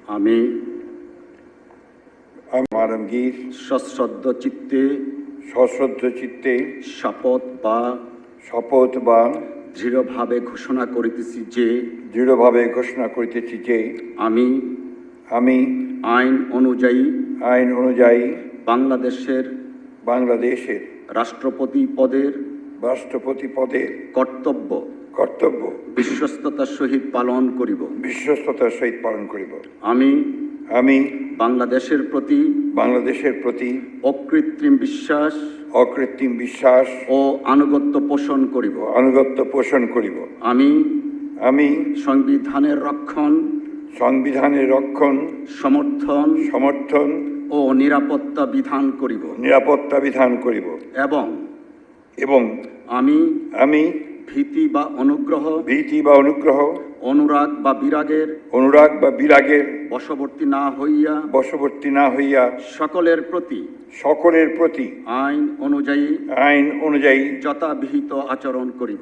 আমি আলমগীর সশ্রদ্ধ চিত্তে শপথ বা দৃঢ়ভাবে ঘোষণা করিতেছি যে আমি আইন অনুযায়ী বাংলাদেশের রাষ্ট্রপতি পদের কর্তব্য বিশ্বস্ততার সহিত পালন করিব। আমি বাংলাদেশের প্রতি অকৃত্রিম বিশ্বাস ও আনুগত্য পোষণ করিব। আমি সংবিধানের রক্ষণ সমর্থন ও নিরাপত্তা বিধান করিব এবং আমি ভীতি বা অনুগ্রহ অনুরাগ বা বিরাগের বশবর্তী না হইয়া সকলের প্রতি আইন অনুযায়ী যথাবিহিত আচরণ করিব।